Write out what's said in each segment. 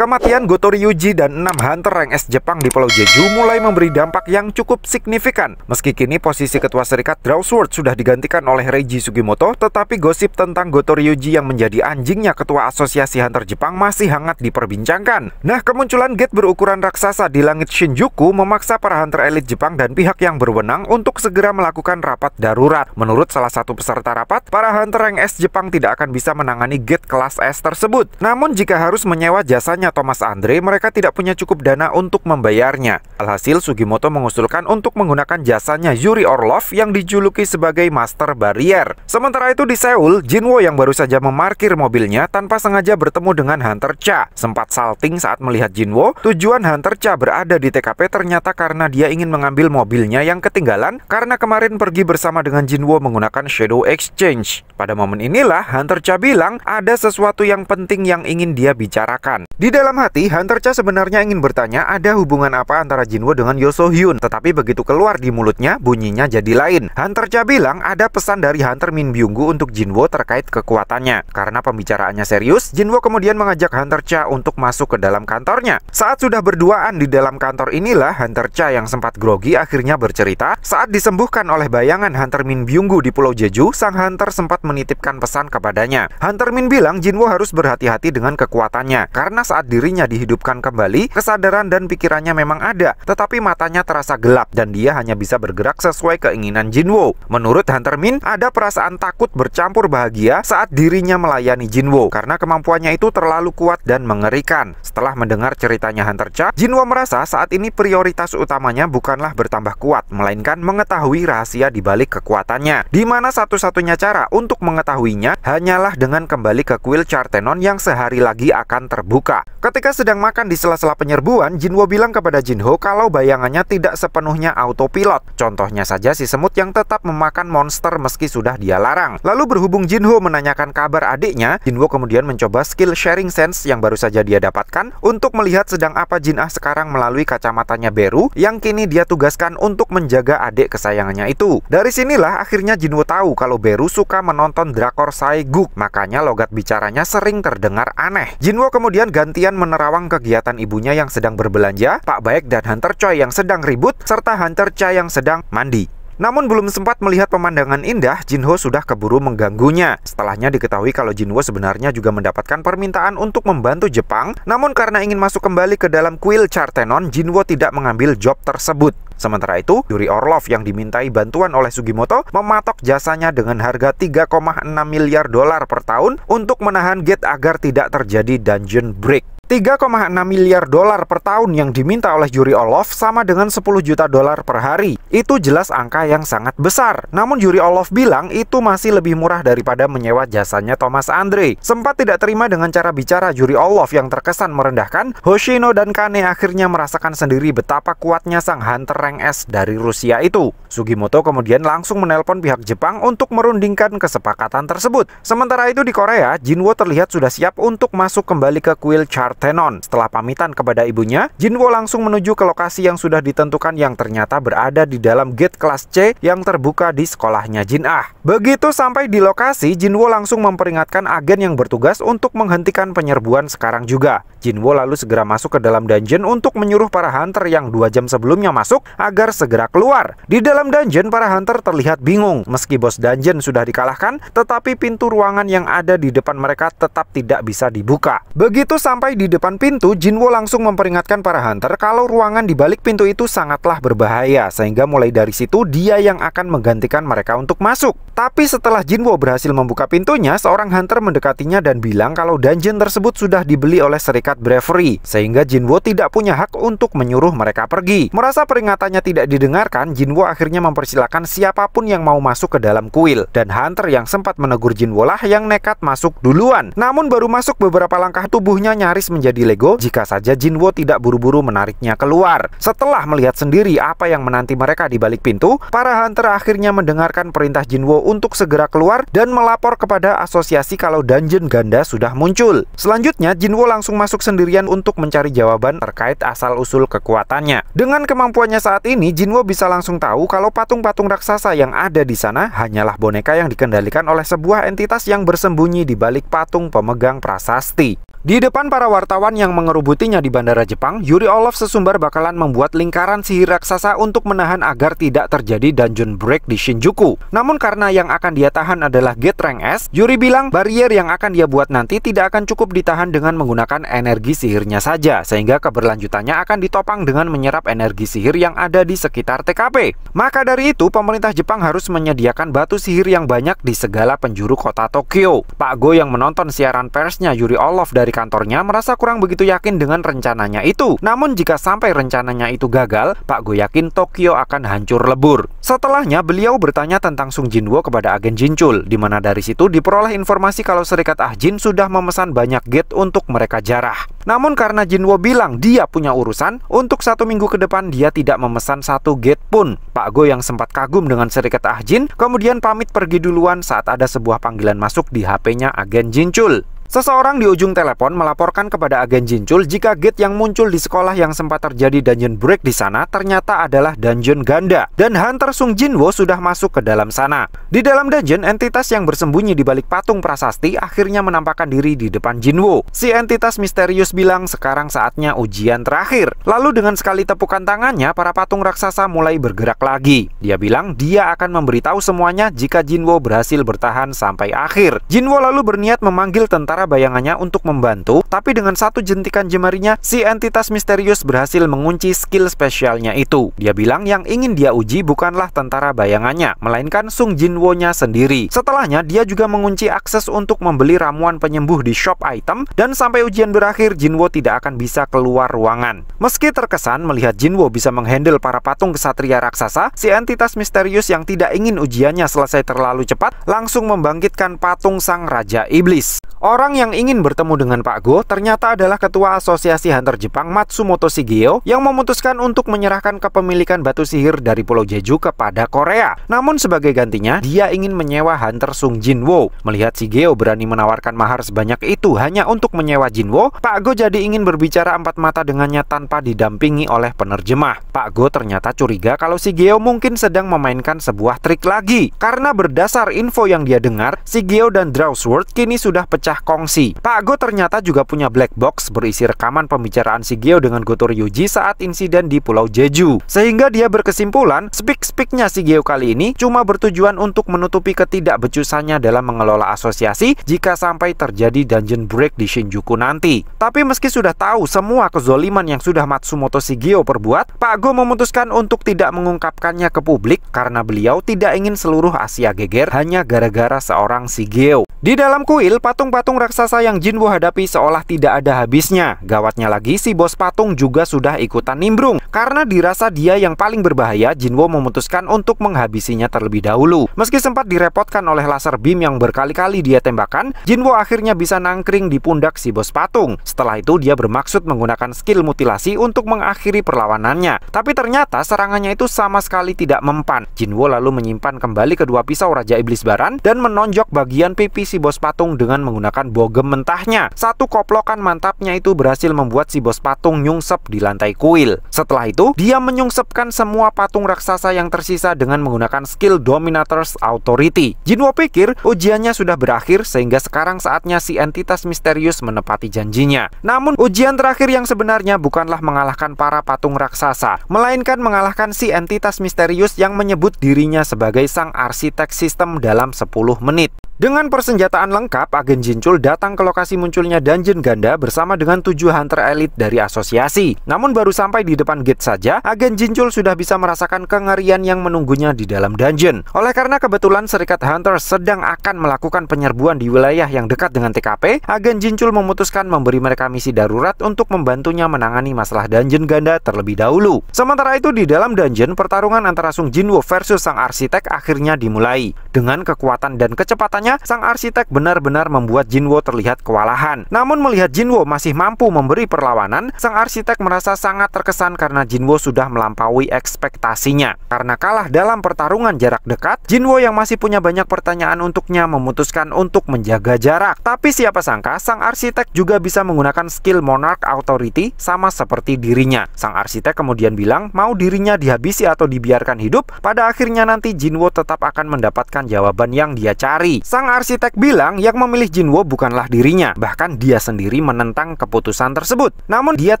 Kematian Goto Ryuji dan 6 hunter rank S Jepang di Pulau Jeju mulai memberi dampak yang cukup signifikan. Meski kini posisi ketua serikat Drawsworld sudah digantikan oleh Reiji Sugimoto, tetapi gosip tentang Goto Ryuji yang menjadi anjingnya ketua asosiasi hunter Jepang masih hangat diperbincangkan. Nah, kemunculan gate berukuran raksasa di langit Shinjuku memaksa para hunter elit Jepang dan pihak yang berwenang untuk segera melakukan rapat darurat. Menurut salah satu peserta rapat, para hunter rank S Jepang tidak akan bisa menangani gate kelas S tersebut. Namun jika harus menyewa jasanya Thomas Andre, mereka tidak punya cukup dana untuk membayarnya. Alhasil Sugimoto mengusulkan untuk menggunakan jasanya Yuri Orlov yang dijuluki sebagai Master Barrier. Sementara itu di Seoul, Jinwo yang baru saja memarkir mobilnya tanpa sengaja bertemu dengan Hunter Cha. Sempat salting saat melihat Jinwo. Tujuan Hunter Cha berada di TKP ternyata karena dia ingin mengambil mobilnya yang ketinggalan karena kemarin pergi bersama dengan Jinwo menggunakan Shadow Exchange. Pada momen inilah Hunter Cha bilang ada sesuatu yang penting yang ingin dia bicarakan. Di dalam hati, Hunter Cha sebenarnya ingin bertanya ada hubungan apa antara Jinwo dengan Yo So Hyun, tetapi begitu keluar di mulutnya, bunyinya jadi lain. Hunter Cha bilang ada pesan dari Hunter Min Byung-gu untuk Jinwo terkait kekuatannya. Karena pembicaraannya serius, Jinwo kemudian mengajak Hunter Cha untuk masuk ke dalam kantornya. Saat sudah berduaan di dalam kantor inilah, Hunter Cha yang sempat grogi akhirnya bercerita, saat disembuhkan oleh bayangan Hunter Min Byung-gu di Pulau Jeju, sang Hunter sempat menitipkan pesan kepadanya. Hunter Min bilang Jinwo harus berhati-hati dengan kekuatannya, karena saat dirinya dihidupkan kembali, kesadaran dan pikirannya memang ada, tetapi matanya terasa gelap dan dia hanya bisa bergerak sesuai keinginan Jinwo. Menurut Hunter Min, ada perasaan takut bercampur bahagia saat dirinya melayani Jinwo, karena kemampuannya itu terlalu kuat dan mengerikan. Setelah mendengar ceritanya Hunter Cha, Jinwo merasa saat ini prioritas utamanya bukanlah bertambah kuat, melainkan mengetahui rahasia di balik kekuatannya, di mana satu-satunya cara untuk mengetahuinya hanyalah dengan kembali ke kuil Chartenon yang sehari lagi akan terbuka. Ketika sedang makan di sela-sela penyerbuan, Jinwo bilang kepada Jinho kalau bayangannya tidak sepenuhnya autopilot. Contohnya saja si semut yang tetap memakan monster meski sudah dia larang. Lalu berhubung Jinho menanyakan kabar adiknya, Jinwo kemudian mencoba skill sharing sense yang baru saja dia dapatkan untuk melihat sedang apa Jin Ah sekarang melalui kacamatanya Beru yang kini dia tugaskan untuk menjaga adik kesayangannya itu. Dari sinilah akhirnya Jinwo tahu kalau Beru suka menonton drakor Saeguk, makanya logat bicaranya sering terdengar aneh. Jinwo kemudian gantian menerawang kegiatan ibunya yang sedang berbelanja, Pak Baek dan Hunter Choi yang sedang ribut, serta Hunter Cha yang sedang mandi. Namun belum sempat melihat pemandangan indah, Jinho sudah keburu mengganggunya. Setelahnya diketahui kalau Jinwo sebenarnya juga mendapatkan permintaan untuk membantu Jepang, namun karena ingin masuk kembali ke dalam kuil Chartenon, Jinwo tidak mengambil job tersebut. Sementara itu, Yuri Orlov yang dimintai bantuan oleh Sugimoto mematok jasanya dengan harga 3,6 miliar dolar per tahun untuk menahan gate agar tidak terjadi dungeon break. 3,6 miliar dolar per tahun yang diminta oleh Yuri Orlov sama dengan 10 juta dolar per hari. Itu jelas angka yang sangat besar. Namun Yuri Orlov bilang itu masih lebih murah daripada menyewa jasanya Thomas Andre. Sempat tidak terima dengan cara bicara Yuri Orlov yang terkesan merendahkan, Hoshino dan Kane akhirnya merasakan sendiri betapa kuatnya sang hunter rank S dari Rusia itu. Sugimoto kemudian langsung menelpon pihak Jepang untuk merundingkan kesepakatan tersebut. Sementara itu di Korea, Jinwo terlihat sudah siap untuk masuk kembali ke kuil Chartenon. Setelah pamitan kepada ibunya, Jinwo langsung menuju ke lokasi yang sudah ditentukan yang ternyata berada di dalam gate kelas C yang terbuka di sekolahnya Jin Ah. Begitu sampai di lokasi, Jinwo langsung memperingatkan agen yang bertugas untuk menghentikan penyerbuan sekarang juga. Jinwo lalu segera masuk ke dalam dungeon untuk menyuruh para hunter yang 2 jam sebelumnya masuk agar segera keluar. Di dalam dungeon, para hunter terlihat bingung. Meski bos dungeon sudah dikalahkan, tetapi pintu ruangan yang ada di depan mereka tetap tidak bisa dibuka. Begitu sampai di depan pintu, Jinwo langsung memperingatkan para hunter kalau ruangan di balik pintu itu sangatlah berbahaya, sehingga mulai dari situ dia yang akan menggantikan mereka untuk masuk. Tapi setelah Jinwo berhasil membuka pintunya, seorang hunter mendekatinya dan bilang kalau dungeon tersebut sudah dibeli oleh Serikat Bravery, sehingga Jinwo tidak punya hak untuk menyuruh mereka pergi. Merasa peringatannya tidak didengarkan, Jinwo akhirnya mempersilahkan siapapun yang mau masuk ke dalam kuil, dan hunter yang sempat menegur Jinwo lah yang nekat masuk duluan. Namun baru masuk beberapa langkah tubuhnya nyaris menjadi Lego jika saja Jinwo tidak buru-buru menariknya keluar. Setelah melihat sendiri apa yang menanti mereka di balik pintu, para hunter akhirnya mendengarkan perintah Jinwo untuk segera keluar dan melapor kepada asosiasi kalau dungeon ganda sudah muncul. Selanjutnya Jinwo langsung masuk sendirian untuk mencari jawaban terkait asal-usul kekuatannya. Dengan kemampuannya saat ini, Jinwo bisa langsung tahu kalau patung-patung raksasa yang ada di sana hanyalah boneka yang dikendalikan oleh sebuah entitas yang bersembunyi di balik patung pemegang prasasti. Di depan para wartawan yang mengerubutinya di bandara Jepang, Yuri Olaf sesumbar bakalan membuat lingkaran sihir raksasa untuk menahan agar tidak terjadi dungeon break di Shinjuku. Namun karena yang akan dia tahan adalah gate rank S, Yuri bilang barrier yang akan dia buat nanti tidak akan cukup ditahan dengan menggunakan energi sihirnya saja, sehingga keberlanjutannya akan ditopang dengan menyerap energi sihir yang ada di sekitar TKP. Maka dari itu, pemerintah Jepang harus menyediakan batu sihir yang banyak di segala penjuru kota Tokyo. Pak Go yang menonton siaran persnya Yuri Olaf dari kantornya merasa kurang begitu yakin dengan rencananya itu. Namun jika sampai rencananya itu gagal, Pak Go yakin Tokyo akan hancur lebur. Setelahnya, beliau bertanya tentang Sung Jinwo kepada agen Jinchul, di mana dari situ diperoleh informasi kalau Serikat Ahjin sudah memesan banyak gate untuk mereka jarah. Namun karena Jinwo bilang dia punya urusan, untuk 1 minggu ke depan dia tidak memesan 1 gate pun. Pak Go yang sempat kagum dengan Serikat Ahjin, kemudian pamit pergi duluan saat ada sebuah panggilan masuk di HP-nya agen Jinchul. Seseorang di ujung telepon melaporkan kepada agen Jinchul jika gate yang muncul di sekolah yang sempat terjadi dungeon break di sana ternyata adalah dungeon ganda, dan Hunter Sung Jinwo sudah masuk ke dalam sana. Di dalam dungeon, entitas yang bersembunyi di balik patung prasasti akhirnya menampakkan diri di depan Jinwo. Si entitas misterius bilang sekarang saatnya ujian terakhir. Lalu dengan sekali tepukan tangannya, para patung raksasa mulai bergerak lagi. Dia bilang dia akan memberitahu semuanya jika Jinwo berhasil bertahan sampai akhir. Jinwo lalu berniat memanggil tentara bayangannya untuk membantu, tapi dengan satu jentikan jemarinya, si entitas misterius berhasil mengunci skill spesialnya itu. Dia bilang yang ingin dia uji bukanlah tentara bayangannya, melainkan Sung Jinwo-nya sendiri. Setelahnya, dia juga mengunci akses untuk membeli ramuan penyembuh di shop item, dan sampai ujian berakhir, Jinwo tidak akan bisa keluar ruangan. Meski terkesan melihat Jinwo bisa menghandle para patung kesatria raksasa, si entitas misterius yang tidak ingin ujiannya selesai terlalu cepat, langsung membangkitkan patung sang Raja Iblis. Orang yang ingin bertemu dengan Pak Go ternyata adalah Ketua Asosiasi Hunter Jepang Matsumoto Shigeo yang memutuskan untuk menyerahkan kepemilikan batu sihir dari Pulau Jeju kepada Korea. Namun sebagai gantinya, dia ingin menyewa Hunter Sung Jinwo. Melihat Shigeo berani menawarkan mahar sebanyak itu hanya untuk menyewa Jinwo, Pak Go jadi ingin berbicara empat mata dengannya tanpa didampingi oleh penerjemah. Pak Go ternyata curiga kalau Shigeo mungkin sedang memainkan sebuah trik lagi. Karena berdasar info yang dia dengar, Shigeo dan Drawsworth kini sudah pecah kongsi. Pak Go ternyata juga punya black box berisi rekaman pembicaraan Shigeo dengan Gotoro Yuji saat insiden di Pulau Jeju. Sehingga dia berkesimpulan, speak-speaknya Shigeo kali ini cuma bertujuan untuk menutupi ketidakbecusannya dalam mengelola asosiasi jika sampai terjadi dungeon break di Shinjuku nanti. Tapi meski sudah tahu semua kezoliman yang sudah Matsumoto Shigeo perbuat, Pak Go memutuskan untuk tidak mengungkapkannya ke publik karena beliau tidak ingin seluruh Asia geger hanya gara-gara seorang Shigeo. Di dalam kuil, patung-patung raksasa yang Jinwo hadapi seolah tidak ada habisnya. Gawatnya lagi, si bos patung juga sudah ikutan nimbrung. Karena dirasa dia yang paling berbahaya, Jinwo memutuskan untuk menghabisinya terlebih dahulu. Meski sempat direpotkan oleh laser beam yang berkali-kali dia tembakan, Jinwo akhirnya bisa nangkring di pundak si bos patung. Setelah itu dia bermaksud menggunakan skill mutilasi untuk mengakhiri perlawanannya. Tapi ternyata serangannya itu sama sekali tidak mempan. Jinwo lalu menyimpan kembali kedua pisau Raja Iblis Baran dan menonjok bagian pipi si bos patung dengan menggunakan bogem mentahnya. Satu koplokan mantapnya itu berhasil membuat si bos patung nyungsep di lantai kuil. Setelah itu, dia menyungsepkan semua patung raksasa yang tersisa dengan menggunakan skill Dominator's Authority. Jinwo pikir ujiannya sudah berakhir sehingga sekarang saatnya si entitas misterius menepati janjinya. Namun ujian terakhir yang sebenarnya bukanlah mengalahkan para patung raksasa, melainkan mengalahkan si entitas misterius yang menyebut dirinya sebagai sang arsitek sistem dalam 10 menit. Dengan persenjataan lengkap, agen Jinchul datang ke lokasi munculnya dungeon ganda bersama dengan 7 hunter elit dari asosiasi. Namun baru sampai di depan gate saja, agen Jinchul sudah bisa merasakan kengerian yang menunggunya di dalam dungeon. Oleh karena kebetulan Serikat Hunter sedang akan melakukan penyerbuan di wilayah yang dekat dengan TKP, agen Jinchul memutuskan memberi mereka misi darurat untuk membantunya menangani masalah dungeon ganda terlebih dahulu. Sementara itu di dalam dungeon, pertarungan antara Sung Jinwo versus sang arsitek akhirnya dimulai. Dengan kekuatan dan kecepatannya, sang arsitek benar-benar membuat Jinwo terlihat kewalahan. Namun melihat Jinwo masih mampu memberi perlawanan, sang arsitek merasa sangat terkesan karena Jinwo sudah melampaui ekspektasinya. Karena kalah dalam pertarungan jarak dekat, Jinwo yang masih punya banyak pertanyaan untuknya memutuskan untuk menjaga jarak. Tapi siapa sangka, sang arsitek juga bisa menggunakan skill Monarch Authority sama seperti dirinya. Sang arsitek kemudian bilang mau dirinya dihabisi atau dibiarkan hidup, pada akhirnya nanti Jinwo tetap akan mendapatkan jawaban yang dia cari. Sang arsitek bilang yang memilih Jinwo bukan bukanlah dirinya, bahkan dia sendiri menentang keputusan tersebut. Namun dia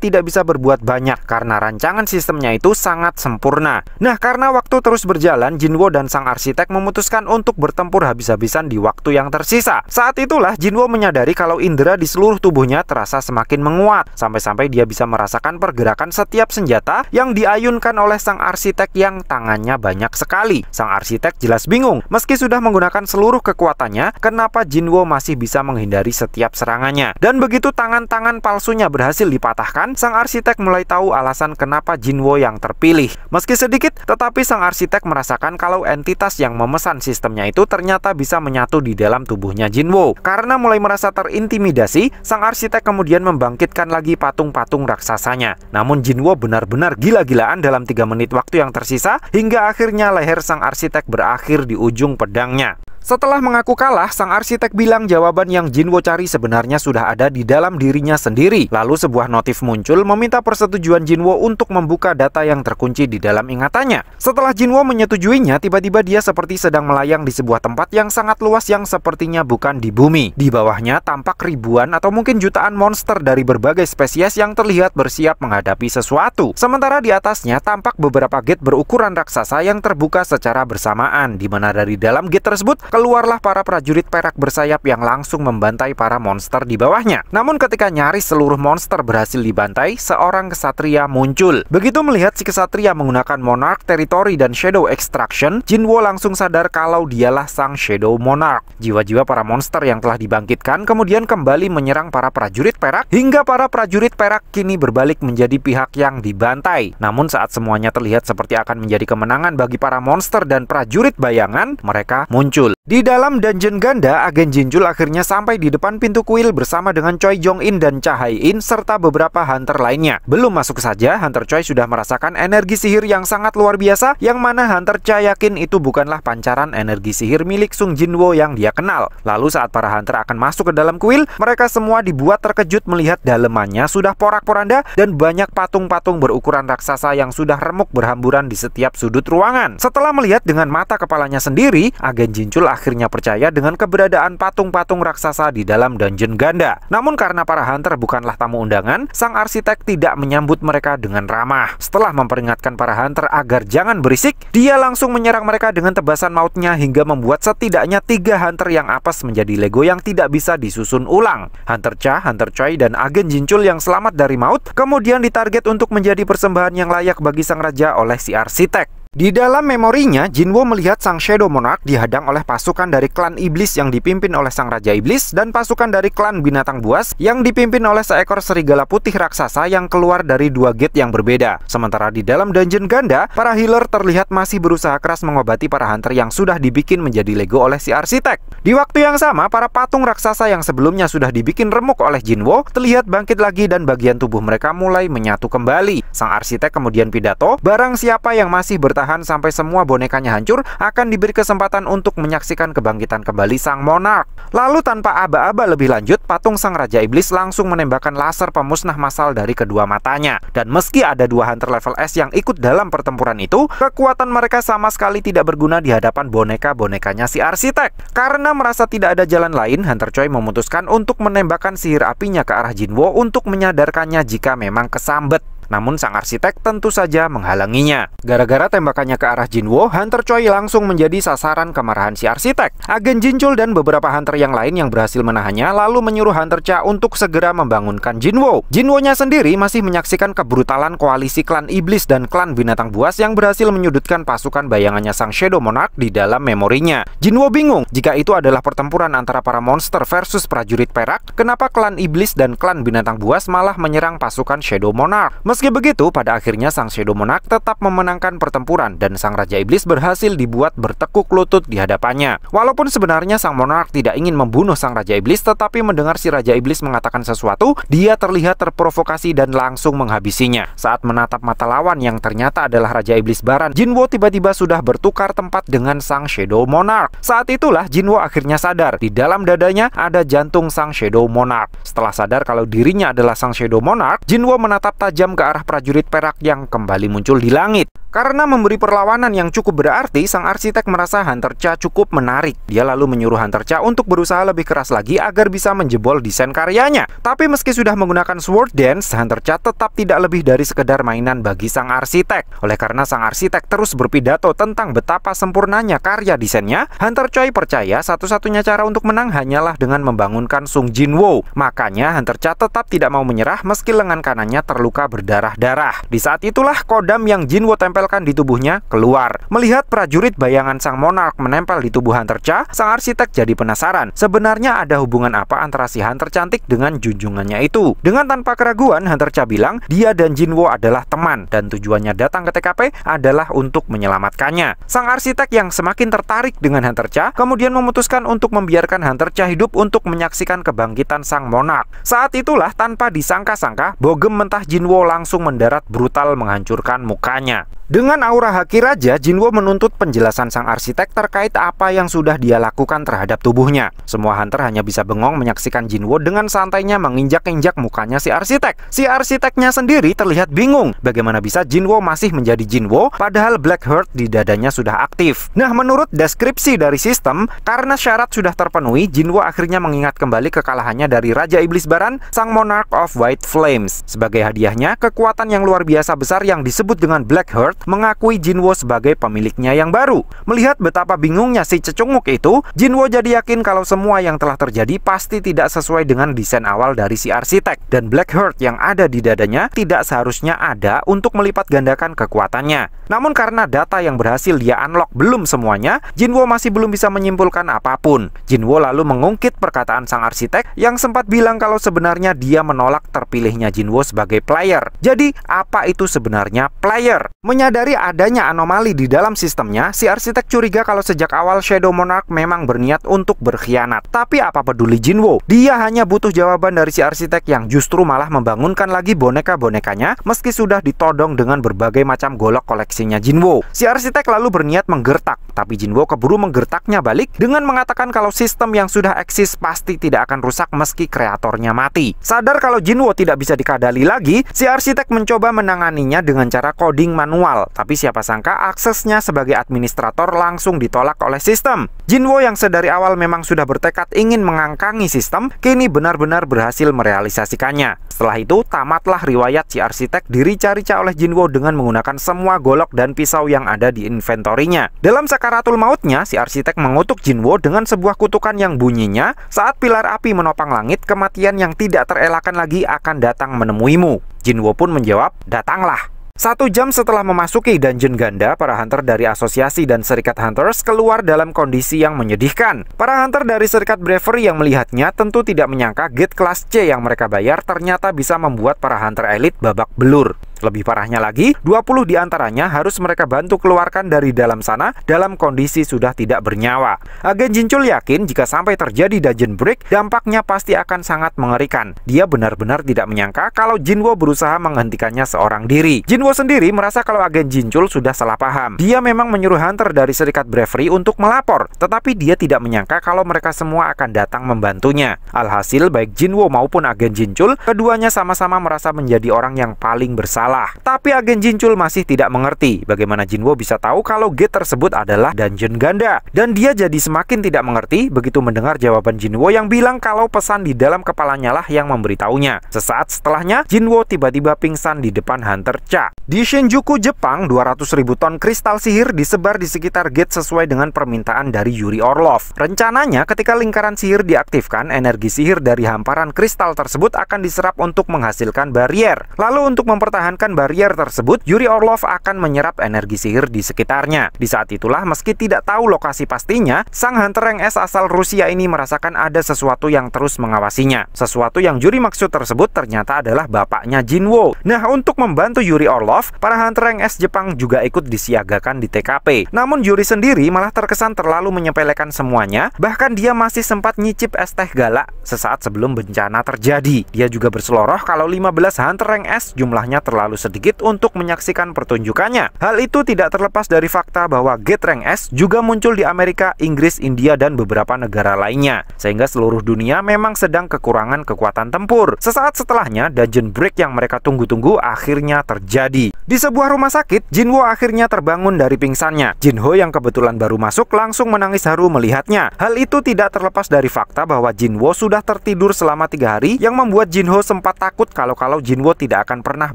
tidak bisa berbuat banyak karena rancangan sistemnya itu sangat sempurna. Nah, karena waktu terus berjalan, Jinwo dan sang arsitek memutuskan untuk bertempur habis-habisan di waktu yang tersisa. Saat itulah Jinwo menyadari kalau indera di seluruh tubuhnya terasa semakin menguat, sampai-sampai dia bisa merasakan pergerakan setiap senjata yang diayunkan oleh sang arsitek yang tangannya banyak sekali. Sang arsitek jelas bingung, meski sudah menggunakan seluruh kekuatannya, kenapa Jinwo masih bisa menghindari setiap serangannya. Dan begitu tangan-tangan palsunya berhasil dipatahkan, sang arsitek mulai tahu alasan kenapa Jinwo yang terpilih. Meski sedikit, tetapi sang arsitek merasakan kalau entitas yang memesan sistemnya itu ternyata bisa menyatu di dalam tubuhnya Jinwo. Karena mulai merasa terintimidasi, sang arsitek kemudian membangkitkan lagi patung-patung raksasanya. Namun Jinwo benar-benar gila-gilaan dalam 3 menit waktu yang tersisa, hingga akhirnya leher sang arsitek berakhir di ujung pedangnya. Setelah mengaku kalah, sang arsitek bilang jawaban yang Jinwo cari sebenarnya sudah ada di dalam dirinya sendiri. Lalu sebuah notif muncul meminta persetujuan Jinwo untuk membuka data yang terkunci di dalam ingatannya. Setelah Jinwo menyetujuinya, tiba-tiba dia seperti sedang melayang di sebuah tempat yang sangat luas yang sepertinya bukan di bumi. Di bawahnya tampak ribuan atau mungkin jutaan monster dari berbagai spesies yang terlihat bersiap menghadapi sesuatu. Sementara di atasnya tampak beberapa gate berukuran raksasa yang terbuka secara bersamaan, di mana dari dalam gate tersebut keluarlah para prajurit perak bersayap yang langsung membantai para monster di bawahnya. Namun ketika nyaris seluruh monster berhasil dibantai, seorang kesatria muncul. Begitu melihat si kesatria menggunakan Monarch Territory dan Shadow Extraction, Jinwo langsung sadar kalau dialah sang Shadow Monarch. Jiwa-jiwa para monster yang telah dibangkitkan kemudian kembali menyerang para prajurit perak, hingga para prajurit perak kini berbalik menjadi pihak yang dibantai. Namun saat semuanya terlihat seperti akan menjadi kemenangan bagi para monster dan prajurit bayangan, mereka muncul. Di dalam dungeon ganda, agen Jinjul akhirnya sampai di depan pintu kuil bersama dengan Choi Jong-in dan Cha Hai-in serta beberapa hunter lainnya. Belum masuk saja, Hunter Choi sudah merasakan energi sihir yang sangat luar biasa, yang mana Hunter Cha yakin itu bukanlah pancaran energi sihir milik Sung Jinwo yang dia kenal. Lalu saat para hunter akan masuk ke dalam kuil, mereka semua dibuat terkejut melihat dalemannya sudah porak-poranda dan banyak patung-patung berukuran raksasa yang sudah remuk berhamburan di setiap sudut ruangan. Setelah melihat dengan mata kepalanya sendiri, agen Jinjul akhirnya percaya dengan keberadaan patung-patung raksasa di dalam dungeon ganda. Namun karena para hunter bukanlah tamu undangan, sang arsitek tidak menyambut mereka dengan ramah. Setelah memperingatkan para hunter agar jangan berisik, dia langsung menyerang mereka dengan tebasan mautnya hingga membuat setidaknya 3 hunter yang apes menjadi Lego yang tidak bisa disusun ulang. Hunter Cha, Hunter Choi, dan agen Jinchul yang selamat dari maut kemudian ditarget untuk menjadi persembahan yang layak bagi sang raja oleh si arsitek. Di dalam memorinya, Jinwo melihat sang Shadow Monarch dihadang oleh pasukan dari klan iblis yang dipimpin oleh sang Raja Iblis dan pasukan dari klan binatang buas yang dipimpin oleh seekor serigala putih raksasa yang keluar dari 2 gate yang berbeda. Sementara di dalam dungeon ganda, para healer terlihat masih berusaha keras mengobati para hunter yang sudah dibikin menjadi Lego oleh si arsitek. Di waktu yang sama, para patung raksasa yang sebelumnya sudah dibikin remuk oleh Jinwo terlihat bangkit lagi dan bagian tubuh mereka mulai menyatu kembali. Sang arsitek kemudian pidato, barang siapa yang masih bertahan sampai semua bonekanya hancur akan diberi kesempatan untuk menyaksikan kebangkitan kembali sang monark. Lalu tanpa aba-aba lebih lanjut, patung sang Raja Iblis langsung menembakkan laser pemusnah massal dari kedua matanya. Dan meski ada 2 hunter level S yang ikut dalam pertempuran itu, kekuatan mereka sama sekali tidak berguna di hadapan boneka-bonekanya si arsitek. Karena merasa tidak ada jalan lain, Hunter Choi memutuskan untuk menembakkan sihir apinya ke arah Jinwo untuk menyadarkannya jika memang kesambet. Namun sang arsitek tentu saja menghalanginya. Gara-gara tembakannya ke arah Jinwo, Hunter Choi langsung menjadi sasaran kemarahan si arsitek. Agen Jinchul dan beberapa hunter yang lain yang berhasil menahannya lalu menyuruh Hunter Cha untuk segera membangunkan Jinwo. Jinwo-nya sendiri masih menyaksikan kebrutalan koalisi klan iblis dan klan binatang buas yang berhasil menyudutkan pasukan bayangannya sang Shadow Monarch di dalam memorinya. Jinwo bingung jika itu adalah pertempuran antara para monster versus prajurit perak, kenapa klan iblis dan klan binatang buas malah menyerang pasukan Shadow Monarch. Meski begitu, pada akhirnya sang Shadow Monarch tetap memenangkan pertempuran dan sang Raja Iblis berhasil dibuat bertekuk lutut di hadapannya. Walaupun sebenarnya sang Monarch tidak ingin membunuh sang Raja Iblis, tetapi mendengar si Raja Iblis mengatakan sesuatu, dia terlihat terprovokasi dan langsung menghabisinya. Saat menatap mata lawan yang ternyata adalah Raja Iblis Baran, Jinwo tiba-tiba sudah bertukar tempat dengan sang Shadow Monarch. Saat itulah Jinwo akhirnya sadar, di dalam dadanya ada jantung sang Shadow Monarch. Setelah sadar kalau dirinya adalah sang Shadow Monarch, Jinwo menatap tajam ke arah prajurit perak yang kembali muncul di langit. Karena memberi perlawanan yang cukup berarti, sang arsitek merasa Hunter Cha cukup menarik. Dia lalu menyuruh Hunter Cha untuk berusaha lebih keras lagi agar bisa menjebol desain karyanya. Tapi meski sudah menggunakan sword dance, Hunter Cha tetap tidak lebih dari sekedar mainan bagi sang arsitek. Oleh karena sang arsitek terus berpidato tentang betapa sempurnanya karya desainnya, Hunter Choi percaya satu-satunya cara untuk menang hanyalah dengan membangunkan Sung Jinwoo. Makanya Hunter Cha tetap tidak mau menyerah meski lengan kanannya terluka berdarah-darah. Di saat itulah kodam yang Jinwoo tempelkan di tubuhnya keluar. Melihat prajurit bayangan sang monark menempel di tubuh Hunter Cha, sang arsitek jadi penasaran. Sebenarnya ada hubungan apa antara si Hunter cantik dengan junjungannya itu? Dengan tanpa keraguan, Hunter Cha bilang dia dan Jinwoo adalah teman dan tujuannya datang ke TKP adalah untuk menyelamatkannya. Sang arsitek yang semakin tertarik dengan Hunter Cha kemudian memutuskan untuk membiarkan Hunter Cha hidup untuk menyaksikan kebangkitan sang monark. Saat itulah tanpa disangka-sangka, bogem mentah Jinwoo langsung mendarat brutal menghancurkan mukanya. Dengan aura haki raja, Jinwoo menuntut penjelasan sang arsitek terkait apa yang sudah dia lakukan terhadap tubuhnya. Semua hunter hanya bisa bengong menyaksikan Jinwoo dengan santainya menginjak-injak mukanya si arsitek. Si arsiteknya sendiri terlihat bingung. Bagaimana bisa Jinwoo masih menjadi Jinwoo padahal Black Heart di dadanya sudah aktif. Nah, menurut deskripsi dari sistem, karena syarat sudah terpenuhi, Jinwoo akhirnya mengingat kembali kekalahannya dari Raja Iblis Baran, sang Monarch of White Flames. Sebagai hadiahnya, kekuatan yang luar biasa besar yang disebut dengan Black Heart mengakui Jinwoo sebagai pemiliknya yang baru. Melihat betapa bingungnya si cecunguk itu, Jinwoo jadi yakin kalau semua yang telah terjadi pasti tidak sesuai dengan desain awal dari si arsitek, dan Black Heart yang ada di dadanya tidak seharusnya ada untuk melipat gandakan kekuatannya. Namun karena data yang berhasil dia unlock belum semuanya, Jinwoo masih belum bisa menyimpulkan apapun. Jinwoo lalu mengungkit perkataan sang arsitek yang sempat bilang kalau sebenarnya dia menolak terpilihnya Jinwoo sebagai player. Jadi, apa itu sebenarnya player? Menyadari adanya anomali di dalam sistemnya, si arsitek curiga kalau sejak awal Shadow Monarch memang berniat untuk berkhianat. Tapi apa peduli Jinwoo? Dia hanya butuh jawaban dari si arsitek yang justru malah membangunkan lagi boneka-bonekanya meski sudah ditodong dengan berbagai macam golok koleksinya Jinwoo. Si arsitek lalu berniat menggertak, tapi Jinwoo keburu menggertaknya balik dengan mengatakan kalau sistem yang sudah eksis pasti tidak akan rusak meski kreatornya mati. Sadar kalau Jinwoo tidak bisa dikadali lagi, si arsitek mencoba menanganinya dengan cara coding manual. Tapi siapa sangka aksesnya sebagai administrator langsung ditolak oleh sistem. Jinwoo yang sedari awal memang sudah bertekad ingin mengangkangi sistem, kini benar-benar berhasil merealisasikannya. Setelah itu, tamatlah riwayat si arsitek dirica-rica oleh Jinwoo dengan menggunakan semua golok dan pisau yang ada di inventorinya. Dalam sakaratul mautnya, si arsitek mengutuk Jinwoo dengan sebuah kutukan yang bunyinya, saat pilar api menopang langit, kematian yang tidak terelakkan lagi akan datang menemuimu. Jinwoo pun menjawab, datanglah. 1 jam setelah memasuki dungeon ganda, para hunter dari asosiasi dan serikat hunters keluar dalam kondisi yang menyedihkan. Para hunter dari serikat bravery yang melihatnya tentu tidak menyangka gate kelas C yang mereka bayar ternyata bisa membuat para hunter elit babak belur. Lebih parahnya lagi, 20 diantaranya harus mereka bantu keluarkan dari dalam sana dalam kondisi sudah tidak bernyawa. Agen Jinchul yakin jika sampai terjadi dungeon break, dampaknya pasti akan sangat mengerikan. Dia benar-benar tidak menyangka kalau Jinwoo berusaha menghentikannya seorang diri. Jinwoo sendiri merasa kalau agen Jinchul sudah salah paham. Dia memang menyuruh hunter dari serikat bravery untuk melapor, tetapi dia tidak menyangka kalau mereka semua akan datang membantunya. Alhasil, baik Jinwoo maupun agen Jinchul, keduanya sama-sama merasa menjadi orang yang paling bersalah. Tapi agen Jinchul masih tidak mengerti bagaimana Jinwoo bisa tahu kalau gate tersebut adalah dungeon ganda. Dan dia jadi semakin tidak mengerti begitu mendengar jawaban Jinwoo yang bilang kalau pesan di dalam kepalanya lah yang memberitahunya. Sesaat setelahnya, Jinwoo tiba-tiba pingsan di depan Hunter Cha. Di Shinjuku, Jepang, 200.000 ton kristal sihir disebar di sekitar gate sesuai dengan permintaan dari Yuri Orlov. Rencananya, ketika lingkaran sihir diaktifkan, energi sihir dari hamparan kristal tersebut akan diserap untuk menghasilkan barrier. Lalu untuk mempertahankan barrier tersebut, Yuri Orlov akan menyerap energi sihir di sekitarnya. Di saat itulah, meski tidak tahu lokasi pastinya, sang hunter rank S asal Rusia ini merasakan ada sesuatu yang terus mengawasinya. Sesuatu yang Yuri maksud tersebut ternyata adalah bapaknya Jinwoo. Nah, untuk membantu Yuri Orlov, para hunter rank S Jepang juga ikut disiagakan di TKP. Namun Yuri sendiri malah terkesan terlalu menyepelekan semuanya, bahkan dia masih sempat nyicip es teh galak sesaat sebelum bencana terjadi. Dia juga berseloroh kalau 15 hunter rank S jumlahnya terlalu terlalu sedikit untuk menyaksikan pertunjukannya. Hal itu tidak terlepas dari fakta bahwa Gate Rank S juga muncul di Amerika, Inggris, India, dan beberapa negara lainnya, sehingga seluruh dunia memang sedang kekurangan kekuatan tempur. Sesaat setelahnya, dungeon break yang mereka tunggu-tunggu akhirnya terjadi. Di sebuah rumah sakit, Jinwo akhirnya terbangun dari pingsannya. Jinho yang kebetulan baru masuk langsung menangis haru melihatnya. Hal itu tidak terlepas dari fakta bahwa Jinwo sudah tertidur selama 3 hari, yang membuat Jinho sempat takut kalau Jinwo tidak akan pernah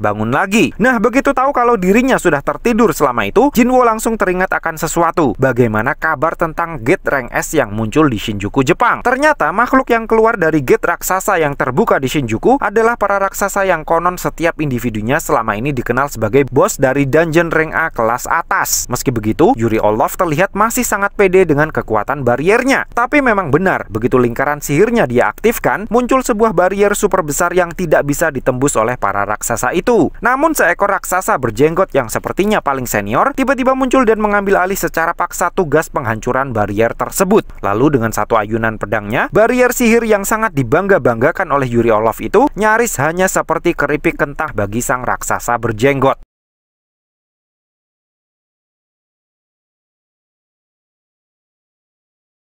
bangun lagi. Nah, begitu tahu kalau dirinya sudah tertidur selama itu, Jinwo langsung teringat akan sesuatu. Bagaimana kabar tentang Gate Rank S yang muncul di Shinjuku, Jepang? Ternyata makhluk yang keluar dari gate raksasa yang terbuka di Shinjuku adalah para raksasa yang konon setiap individunya selama ini dikenal sebagai bos dari dungeon rank A kelas atas. Meski begitu, Yuri Orlov terlihat masih sangat pede dengan kekuatan bariernya. Tapi memang benar, begitu lingkaran sihirnya dia aktifkan, muncul sebuah barier super besar yang tidak bisa ditembus oleh para raksasa itu. Namun seekor raksasa berjenggot yang sepertinya paling senior tiba-tiba muncul dan mengambil alih secara paksa tugas penghancuran barier tersebut. Lalu dengan satu ayunan pedangnya, barier sihir yang sangat dibangga-banggakan oleh Yuri Orlov itu nyaris hanya seperti keripik kentang bagi sang raksasa berjenggot.